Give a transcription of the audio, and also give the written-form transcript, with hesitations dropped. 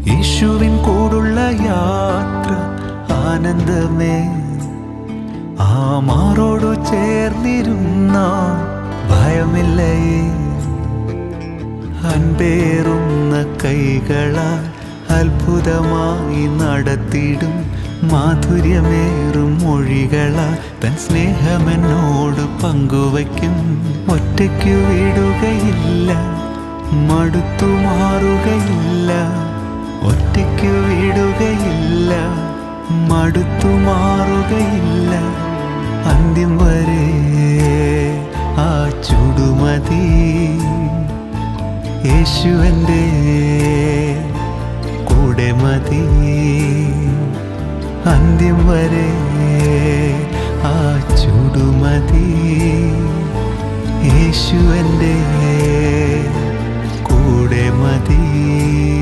യേശുവിൻ കൂടുള്ള യാത്ര ആനന്ദമേ. ആ മാറോടു ചേർന്നിരുന്ന ഭയമില്ലേ. അൻപേറുന്ന കൈകളാൽ അത്ഭുതമായി നടത്തിടും മാധുര്യമേറും മൊഴികളാൽ തൻ സ്നേഹമെന്നോട് പങ്കുവയ്ക്കും. ഒറ്റയ്ക്കു വിടുകയില്ല, മടുത്തു മാറുകയില്ല. ഒറ്റയ്ക്കു വിടുകയില്ല, മടുത്തു മാറുകയില്ല. അന്ത്യം വരെ ആ ചുടുമതി. യേശുവൻ്റെ കൂടെ മതി. അന്ത്യം വരെ ആ ചുടുമതി. യേശുവൻ്റെ